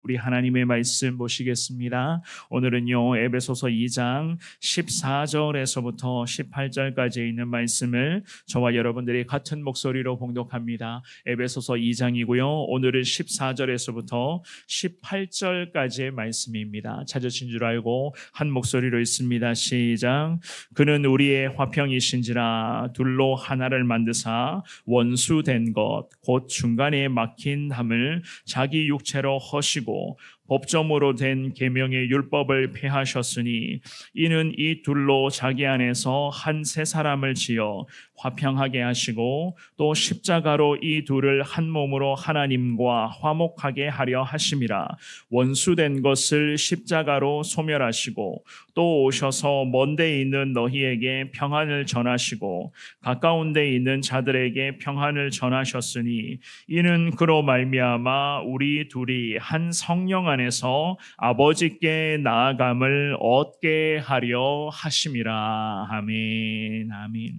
우리 하나님의 말씀 보시겠습니다. 오늘은요, 에베소서 2장 14절에서부터 18절까지 있는 말씀을 저와 여러분들이 같은 목소리로 봉독합니다. 에베소서 2장이고요. 오늘은 14절에서부터 18절까지의 말씀입니다. 찾으신 줄 알고 한 목소리로 읽습니다. 시작. 그는 우리의 화평이신지라 둘로 하나를 만드사 원수된 것 곧 중간에 막힌 담을 자기 육체로 허시고 법점으로 된 계명의 율법을 폐하셨으니 이는 이 둘로 자기 안에서 한 새 사람을 지어 화평하게 하시고 또 십자가로 이 둘을 한 몸으로 하나님과 화목하게 하려 하심이라. 원수된 것을 십자가로 소멸하시고 또 오셔서 먼 데 있는 너희에게 평안을 전하시고 가까운 데 있는 자들에게 평안을 전하셨으니 이는 그로 말미암아 우리 둘이 한 성령 안에서 아버지께 나아감을 얻게 하려 하심이라. 아멘. 아멘.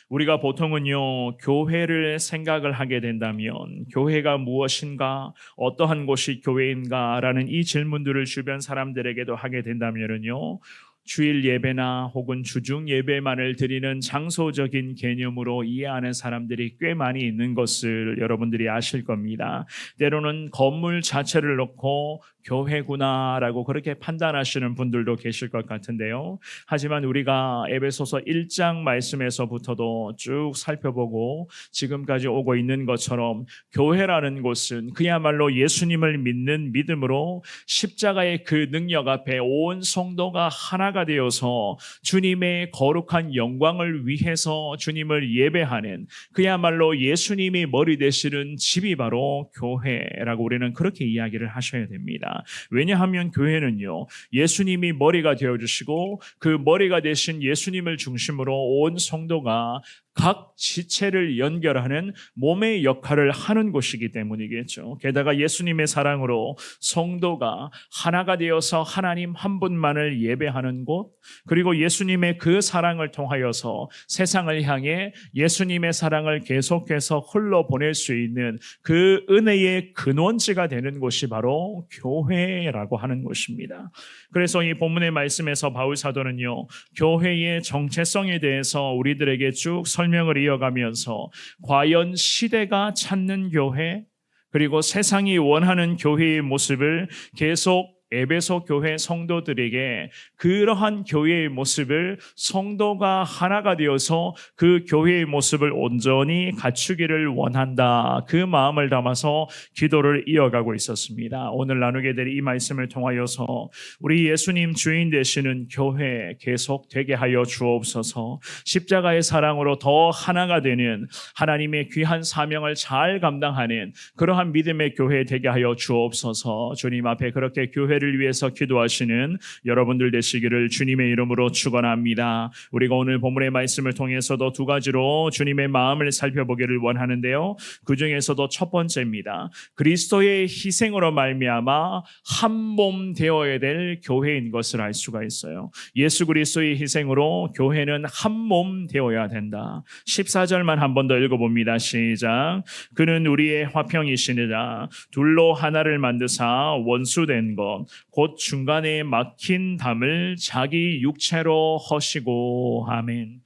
우리가 보통은요, 교회를 생각을 하게 된다면 교회가 무엇인가, 어떠한 곳이 교회인가 라는 이 질문들을 주변 사람들에게도 하게 된다면요, 주일 예배나 혹은 주중 예배만을 드리는 장소적인 개념으로 이해하는 사람들이 꽤 많이 있는 것을 여러분들이 아실 겁니다. 때로는 건물 자체를 놓고 교회구나라고 그렇게 판단하시는 분들도 계실 것 같은데요. 하지만 우리가 에베소서 1장 말씀에서부터도 쭉 살펴보고 지금까지 오고 있는 것처럼 교회라는 곳은 그야말로 예수님을 믿는 믿음으로 십자가의 그 능력 앞에 온 성도가 하나가 되어서 주님의 거룩한 영광을 위해서 주님을 예배하는 그야말로 예수님이 머리 되시는 집이 바로 교회라고 우리는 그렇게 이야기를 하셔야 됩니다. 왜냐하면 교회는요, 예수님이 머리가 되어주시고 그 머리가 되신 예수님을 중심으로 온 성도가 각 지체를 연결하는 몸의 역할을 하는 곳이기 때문이겠죠. 게다가 예수님의 사랑으로 성도가 하나가 되어서 하나님 한 분만을 예배하는 곳, 그리고 예수님의 그 사랑을 통하여서 세상을 향해 예수님의 사랑을 계속해서 흘러보낼 수 있는 그 은혜의 근원지가 되는 곳이 바로 교회라고 하는 곳입니다. 그래서 이 본문의 말씀에서 바울 사도는요, 교회의 정체성에 대해서 우리들에게 쭉 설명을 이어가면서 과연 시대가 찾는 교회, 그리고 세상이 원하는 교회의 모습을 계속 에베소 교회 성도들에게 그러한 교회의 모습을 성도가 하나가 되어서 그 교회의 모습을 온전히 갖추기를 원한다, 그 마음을 담아서 기도를 이어가고 있었습니다. 오늘 나누게 될 이 말씀을 통하여서 우리 예수님 주인 되시는 교회 계속 되게 하여 주옵소서. 십자가의 사랑으로 더 하나가 되는 하나님의 귀한 사명을 잘 감당하는 그러한 믿음의 교회 되게 하여 주옵소서. 주님 앞에 그렇게 교회를 위해서 기도하시는 여러분들 되시기를 주님의 이름으로 축원합니다. 우리가 오늘 본문의 말씀을 통해서도 두 가지로 주님의 마음을 살펴보기를 원하는데요, 그 중에서도 첫 번째입니다. 그리스도의 희생으로 말미암아 한 몸 되어야 될 교회인 것을 알 수가 있어요. 예수 그리스도의 희생으로 교회는 한 몸 되어야 된다. 14절만 한 번 더 읽어봅니다. 시작. 그는 우리의 화평이시니라 둘로 하나를 만드사 원수된 것 곧 중간에 막힌 담을 자기 육체로 허시고. 아멘.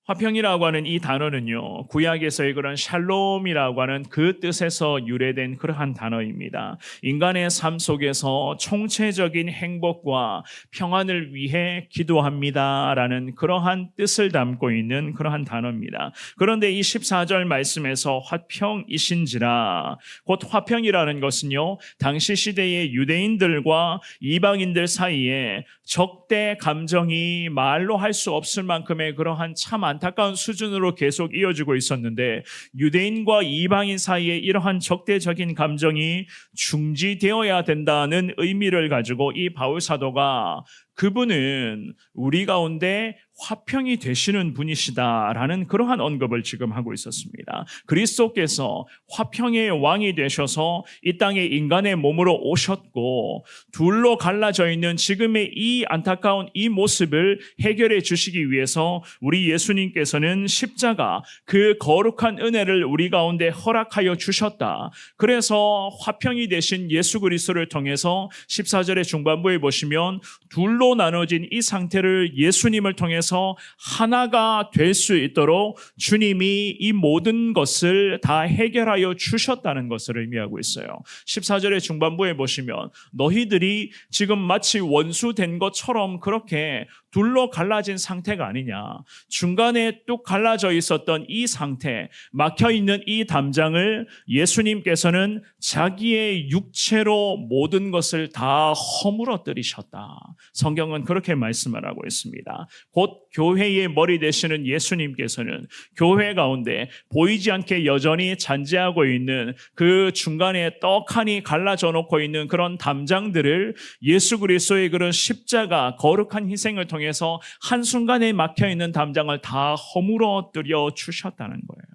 화평이라고 하는 이 단어는요, 구약에서의 그런 샬롬이라고 하는 그 뜻에서 유래된 그러한 단어입니다. 인간의 삶 속에서 총체적인 행복과 평안을 위해 기도합니다라는 그러한 뜻을 담고 있는 그러한 단어입니다. 그런데 이 14절 말씀에서 화평이신지라, 곧 화평이라는 것은요, 당시 시대의 유대인들과 이방인들 사이에 적대 감정이 말로 할 수 없을 만큼의 그러한 참 안타까운 수준으로 계속 이어지고 있었는데, 유대인과 이방인 사이에 이러한 적대적인 감정이 중지되어야 된다는 의미를 가지고 이 바울 사도가 그분은 우리 가운데 화평이 되시는 분이시다라는 그러한 언급을 지금 하고 있었습니다. 그리스도께서 화평의 왕이 되셔서 이 땅에 인간의 몸으로 오셨고 둘로 갈라져 있는 지금의 이 안타까운 이 모습을 해결해 주시기 위해서 우리 예수님께서는 십자가 그 거룩한 은혜를 우리 가운데 허락하여 주셨다. 그래서 화평이 되신 예수 그리스도를 통해서 14절의 중반부에 보시면 둘로 나눠진 이 상태를 예수님을 통해서 하나가 될 수 있도록 주님이 이 모든 것을 다 해결하여 주셨다는 것을 의미하고 있어요. 14절의 중반부에 보시면 너희들이 지금 마치 원수된 것처럼 그렇게 둘로 갈라진 상태가 아니냐. 중간에 뚝 갈라져 있었던 이 상태, 막혀있는 이 담장을 예수님께서는 자기의 육체로 모든 것을 다 허물어뜨리셨다. 성경은 그렇게 말씀을 하고 있습니다. 곧 교회의 머리 되시는 예수님께서는 교회 가운데 보이지 않게 여전히 잔재하고 있는 그 중간에 떡하니 갈라져 놓고 있는 그런 담장들을 예수 그리스도의 그런 십자가 거룩한 희생을 통해서 한순간에 막혀있는 담장을 다 허물어뜨려 주셨다는 거예요.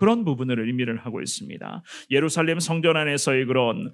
그런 부분을 의미를 하고 있습니다. 예루살렘 성전 안에서의 그런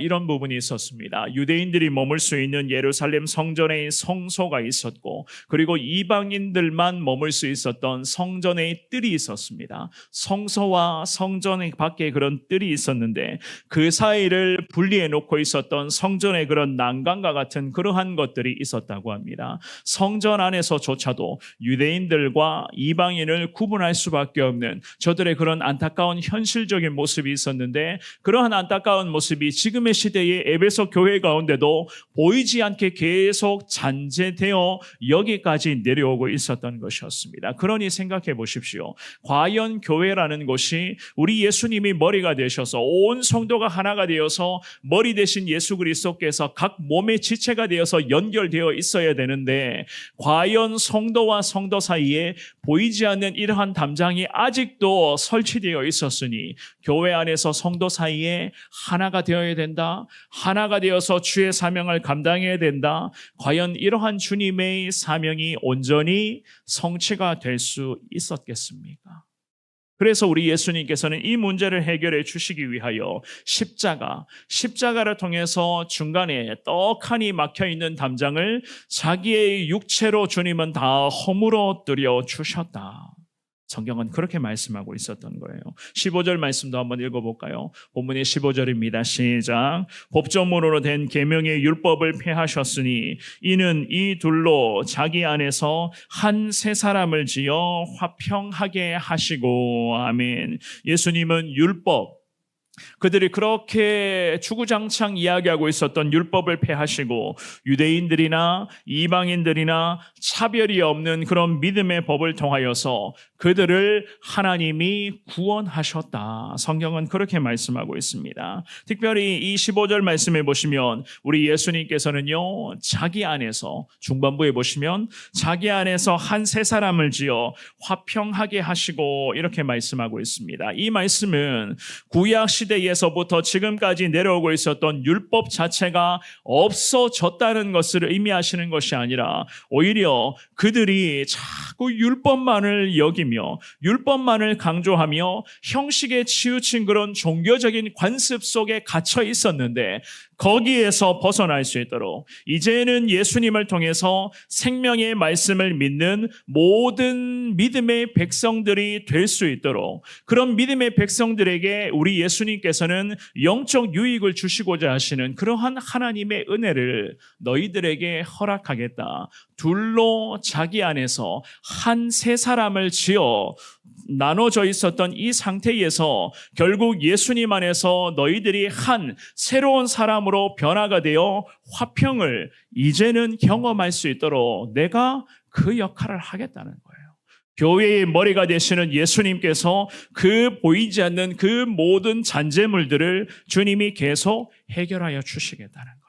이런 부분이 있었습니다. 유대인들이 머물 수 있는 예루살렘 성전의 성소가 있었고 그리고 이방인들만 머물 수 있었던 성전의 뜰이 있었습니다. 성소와 성전의 밖에 그런 뜰이 있었는데 그 사이를 분리해 놓고 있었던 성전의 그런 난간과 같은 그러한 것들이 있었다고 합니다. 성전 안에서조차도 유대인들과 이방인을 구분할 수밖에 없는 저들의 그런 안타까운 현실적인 모습이 있었는데 그러한 안타까운 모습이 지금의 시대의 에베소 교회 가운데도 보이지 않게 계속 잔재되어 여기까지 내려오고 있었던 것이었습니다. 그러니 생각해 보십시오. 과연 교회라는 곳이 우리 예수님이 머리가 되셔서 온 성도가 하나가 되어서 머리 되신 예수 그리스도께서 각 몸의 지체가 되어서 연결되어 있어야 되는데 과연 성도와 성도 사이에 보이지 않는 이러한 담장이 아직도 설치되어 있었으니 교회 안에서 성도 사이에 하나가 되어야 된다. 하나가 되어서 주의 사명을 감당해야 된다. 과연 이러한 주님의 사명이 온전히 성취가 될 수 있었겠습니까? 그래서 우리 예수님께서는 이 문제를 해결해 주시기 위하여 십자가를 통해서 중간에 떡하니 막혀있는 담장을 자기의 육체로 주님은 다 허물어뜨려 주셨다. 성경은 그렇게 말씀하고 있었던 거예요. 15절 말씀도 한번 읽어볼까요? 본문의 15절입니다. 시작. 법조문으로 된 계명의 율법을 폐하셨으니 이는 이 둘로 자기 안에서 한 세 사람을 지어 화평하게 하시고. 아멘. 예수님은 율법, 그들이 그렇게 주구장창 이야기하고 있었던 율법을 폐하시고 유대인들이나 이방인들이나 차별이 없는 그런 믿음의 법을 통하여서 그들을 하나님이 구원하셨다. 성경은 그렇게 말씀하고 있습니다. 특별히 이 15절 말씀에 보시면 우리 예수님께서는요, 자기 안에서 중반부에 보시면 자기 안에서 한 세 사람을 지어 화평하게 하시고 이렇게 말씀하고 있습니다. 이 말씀은 구약 시대에서부터 지금까지 내려오고 있었던 율법 자체가 없어졌다는 것을 의미하시는 것이 아니라 오히려 그들이 자꾸 율법만을 여기며 율법만을 강조하며 형식에 치우친 그런 종교적인 관습 속에 갇혀 있었는데 거기에서 벗어날 수 있도록 이제는 예수님을 통해서 생명의 말씀을 믿는 모든 믿음의 백성들이 될 수 있도록 그런 믿음의 백성들에게 우리 예수님께서는 영적 유익을 주시고자 하시는 그러한 하나님의 은혜를 너희들에게 허락하겠다. 둘로 자기 안에서 한 세 사람을 지어 나눠져 있었던 이 상태에서 결국 예수님 안에서 너희들이 한 새로운 사람으로 변화가 되어 화평을 이제는 경험할 수 있도록 내가 그 역할을 하겠다는 거예요. 교회의 머리가 되시는 예수님께서 그 보이지 않는 그 모든 잔재물들을 주님이 계속 해결하여 주시겠다는 겁니다.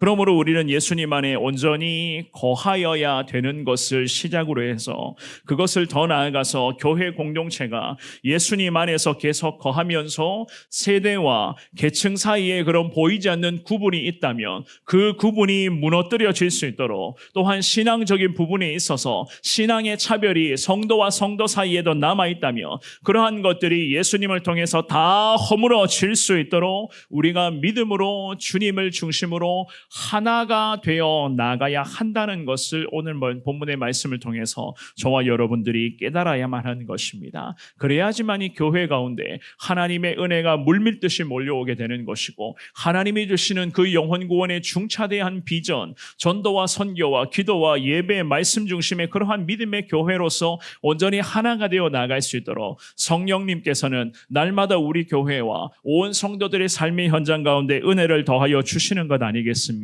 그러므로 우리는 예수님 안에 온전히 거하여야 되는 것을 시작으로 해서 그것을 더 나아가서 교회 공동체가 예수님 안에서 계속 거하면서 세대와 계층 사이에 그런 보이지 않는 구분이 있다면 그 구분이 무너뜨려질 수 있도록, 또한 신앙적인 부분에 있어서 신앙의 차별이 성도와 성도 사이에도 남아있다면 그러한 것들이 예수님을 통해서 다 허물어질 수 있도록 우리가 믿음으로 주님을 중심으로 하나가 되어 나가야 한다는 것을 오늘 본문의 말씀을 통해서 저와 여러분들이 깨달아야만 하는 것입니다. 그래야지만 이 교회 가운데 하나님의 은혜가 물밀듯이 몰려오게 되는 것이고, 하나님이 주시는 그 영혼 구원의 중차대한 비전, 전도와 선교와 기도와 예배, 말씀 중심의 그러한 믿음의 교회로서 온전히 하나가 되어 나갈 수 있도록 성령님께서는 날마다 우리 교회와 온 성도들의 삶의 현장 가운데 은혜를 더하여 주시는 것 아니겠습니까?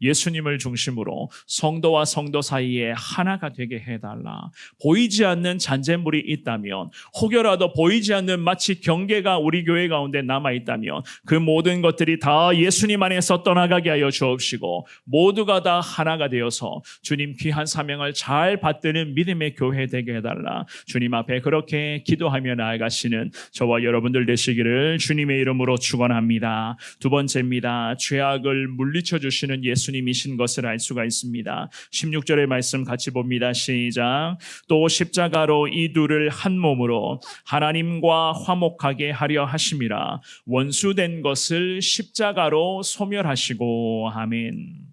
예수님을 중심으로 성도와 성도 사이에 하나가 되게 해달라. 보이지 않는 잔재물이 있다면, 혹여라도 보이지 않는 마치 경계가 우리 교회 가운데 남아있다면 그 모든 것들이 다 예수님 안에서 떠나가게 하여 주옵시고, 모두가 다 하나가 되어서 주님 귀한 사명을 잘 받드는 믿음의 교회 되게 해달라. 주님 앞에 그렇게 기도하며 나아가시는 저와 여러분들 되시기를 주님의 이름으로 축원합니다. 두 번째입니다. 죄악을 물리쳐 주시는 예수님이신 것을 알 수가 있습니다. 16절의 말씀 같이 봅니다. 시작. 또 십자가로 이 둘을 한 몸으로 하나님과 화목하게 하려 하심이라. 원수된 것을 십자가로 소멸하시고. 아멘.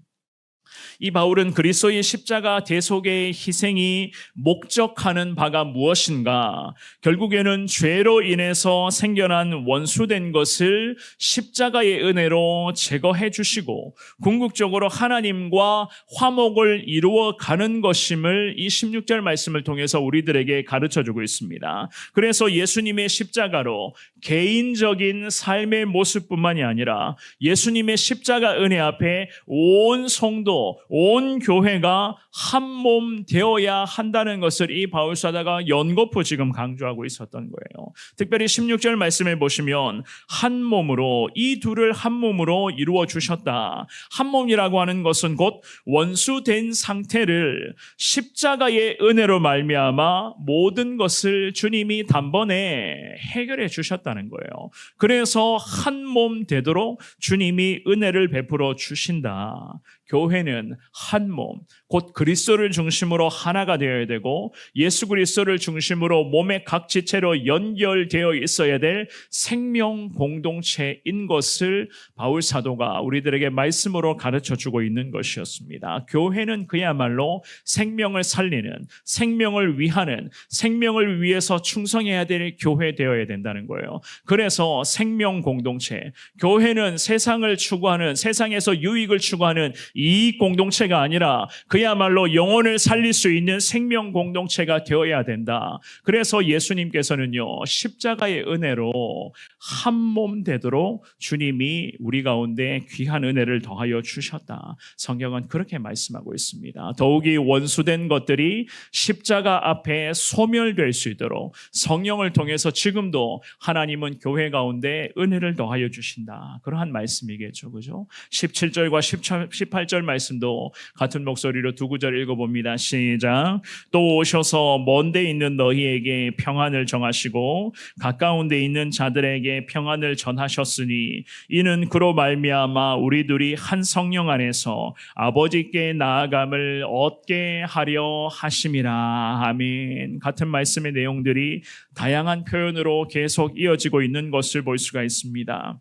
이 바울은 그리스도의 십자가 대속의 희생이 목적하는 바가 무엇인가? 결국에는 죄로 인해서 생겨난 원수된 것을 십자가의 은혜로 제거해 주시고 궁극적으로 하나님과 화목을 이루어 가는 것임을 이 16절 말씀을 통해서 우리들에게 가르쳐 주고 있습니다. 그래서 예수님의 십자가로 개인적인 삶의 모습뿐만이 아니라 예수님의 십자가 은혜 앞에 온 성도, 온 교회가 한 몸 되어야 한다는 것을 이 바울 사도가 연거푸 지금 강조하고 있었던 거예요. 특별히 16절 말씀을 보시면 한 몸으로, 이 둘을 한 몸으로 이루어 주셨다. 한 몸이라고 하는 것은 곧 원수된 상태를 십자가의 은혜로 말미암아 모든 것을 주님이 단번에 해결해 주셨다는 거예요. 그래서 한 몸 되도록 주님이 은혜를 베풀어 주신다. 교회는 한 몸, 곧 그리스도를 중심으로 하나가 되어야 되고 예수 그리스도를 중심으로 몸의 각 지체로 연결되어 있어야 될 생명 공동체인 것을 바울 사도가 우리들에게 말씀으로 가르쳐주고 있는 것이었습니다. 교회는 그야말로 생명을 살리는, 생명을 위하는, 생명을 위해서 충성해야 될 교회 되어야 된다는 거예요. 그래서 생명 공동체, 교회는 세상을 추구하는, 세상에서 유익을 추구하는 이익 공동체가 아니라 그야말로 영혼을 살릴 수 있는 생명 공동체가 되어야 된다. 그래서 예수님께서는요, 십자가의 은혜로 한 몸 되도록 주님이 우리 가운데 귀한 은혜를 더하여 주셨다. 성경은 그렇게 말씀하고 있습니다. 더욱이 원수된 것들이 십자가 앞에 소멸될 수 있도록 성령을 통해서 지금도 하나님은 교회 가운데 은혜를 더하여 주신다. 그러한 말씀이겠죠. 그죠? 17절과 18절 말씀도 같은 목소리로 두 구절 읽어봅니다. 시작. 또 오셔서 먼데 있는 너희에게 평안을 정하시고 가까운 데 있는 자들에게 평안을 전하셨으니 이는 그로 말미암아 우리 둘이 한 성령 안에서 아버지께 나아감을 얻게 하려 하심이라. 아멘. 같은 말씀의 내용들이 다양한 표현으로 계속 이어지고 있는 것을 볼 수가 있습니다.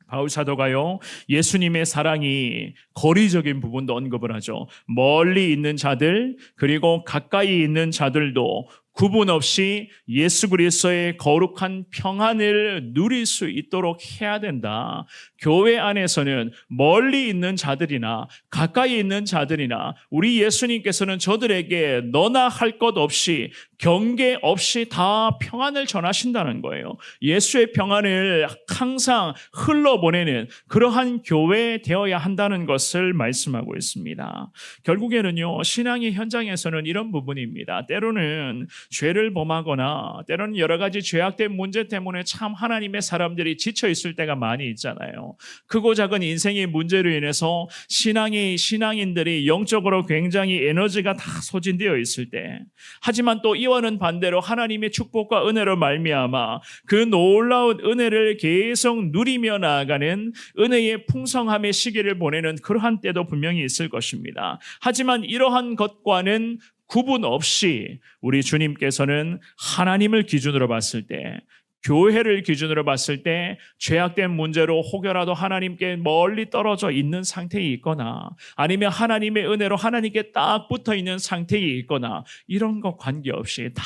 바울 사도가요, 예수님의 사랑이 거리적인 부분도 언급을 하죠. 멀리 있는 자들 그리고 가까이 있는 자들도 구분 없이 예수 그리스도의 거룩한 평안을 누릴 수 있도록 해야 된다. 교회 안에서는 멀리 있는 자들이나 가까이 있는 자들이나 우리 예수님께서는 저들에게 너나 할 것 없이 경계 없이 다 평안을 전하신다는 거예요. 예수의 평안을 항상 흘러보내는 그러한 교회 되어야 한다는 것을 말씀하고 있습니다. 결국에는요, 신앙의 현장에서는 이런 부분입니다. 때로는 죄를 범하거나 때로는 여러 가지 죄악된 문제 때문에 참 하나님의 사람들이 지쳐 있을 때가 많이 있잖아요. 크고 작은 인생의 문제로 인해서 신앙인들이 영적으로 굉장히 에너지가 다 소진되어 있을 때, 하지만 또 이와는 반대로 하나님의 축복과 은혜로 말미암아 그 놀라운 은혜를 계속 누리며 나아가는 은혜의 풍성함의 시기를 보내는 그러한 때도 분명히 있을 것입니다. 하지만 이러한 것과는 구분 없이 우리 주님께서는 하나님을 기준으로 봤을 때, 교회를 기준으로 봤을 때 죄악된 문제로 혹여라도 하나님께 멀리 떨어져 있는 상태에 있거나 아니면 하나님의 은혜로 하나님께 딱 붙어 있는 상태에 있거나 이런 것 관계없이 다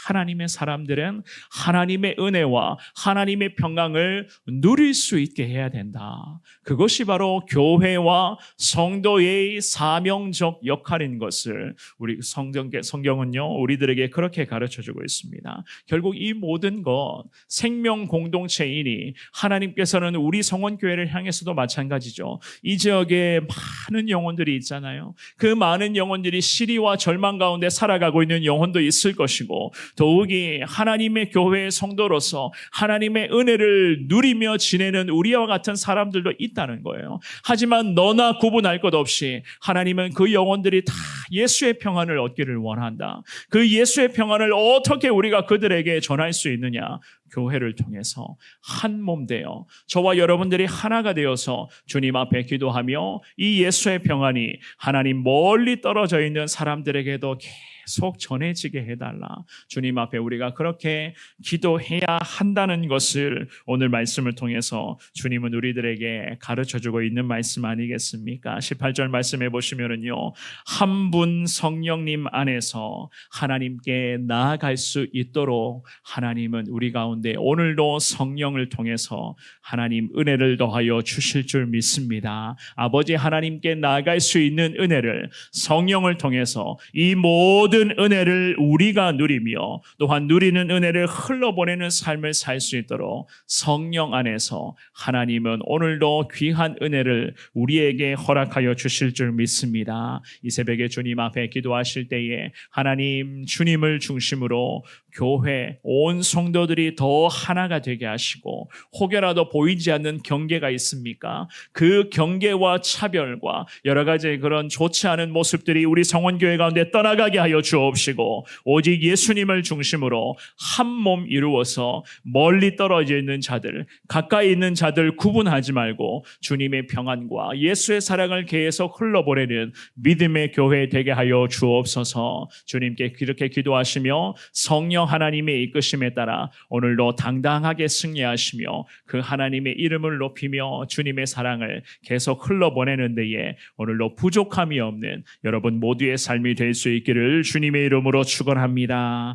하나님의 사람들은 하나님의 은혜와 하나님의 평강을 누릴 수 있게 해야 된다. 그것이 바로 교회와 성도의 사명적 역할인 것을 우리 성경은요 우리들에게 그렇게 가르쳐주고 있습니다. 결국 이 모든 것 생명 공동체이니 하나님께서는 우리 성원교회를 향해서도 마찬가지죠. 이 지역에 많은 영혼들이 있잖아요. 그 많은 영혼들이 시리와 절망 가운데 살아가고 있는 영혼도 있을 것이고, 더욱이 하나님의 교회의 성도로서 하나님의 은혜를 누리며 지내는 우리와 같은 사람들도 있다는 거예요. 하지만 너나 구분할 것 없이 하나님은 그 영혼들이 다 예수의 평안을 얻기를 원한다. 그 예수의 평안을 어떻게 우리가 그들에게 전할 수 있느냐? 교회를 통해서 한 몸 되어 저와 여러분들이 하나가 되어서 주님 앞에 기도하며 이 예수의 평안이 하나님 멀리 떨어져 있는 사람들에게도 계속 전해지게 해달라. 주님 앞에 우리가 그렇게 기도해야 한다는 것을 오늘 말씀을 통해서 주님은 우리들에게 가르쳐주고 있는 말씀 아니겠습니까? 18절 말씀해 보시면은요, 한 분 성령님 안에서 하나님께 나아갈 수 있도록 하나님은 우리 가운데 오늘도 성령을 통해서 하나님 은혜를 더하여 주실 줄 믿습니다. 아버지 하나님께 나아갈 수 있는 은혜를 성령을 통해서 이 모든 은혜를 우리가 누리며 또한 누리는 은혜를 흘러보내는 삶을 살 수 있도록 성령 안에서 하나님은 오늘도 귀한 은혜를 우리에게 허락하여 주실 줄 믿습니다. 이 새벽에 주님 앞에 기도하실 때에 하나님 주님을 중심으로 교회 온 성도들이 더 하나가 되게 하시고, 혹여라도 보이지 않는 경계가 있습니까? 그 경계와 차별과 여러 가지 그런 좋지 않은 모습들이 우리 성원교회 가운데 떠나가게 하여 주옵시고, 오직 예수님을 중심으로 한 몸 이루어서 멀리 떨어져 있는 자들, 가까이 있는 자들 구분하지 말고 주님의 평안과 예수의 사랑을 계속 흘러보내는 믿음의 교회 되게 하여 주옵소서. 주님께 이렇게 기도하시며 성령 하나님의 이끄심에 따라 오늘도 당당하게 승리하시며 그 하나님의 이름을 높이며 주님의 사랑을 계속 흘러보내는 데에 오늘도 부족함이 없는 여러분 모두의 삶이 될 수 있기를 주님의 이름으로 축원합니다.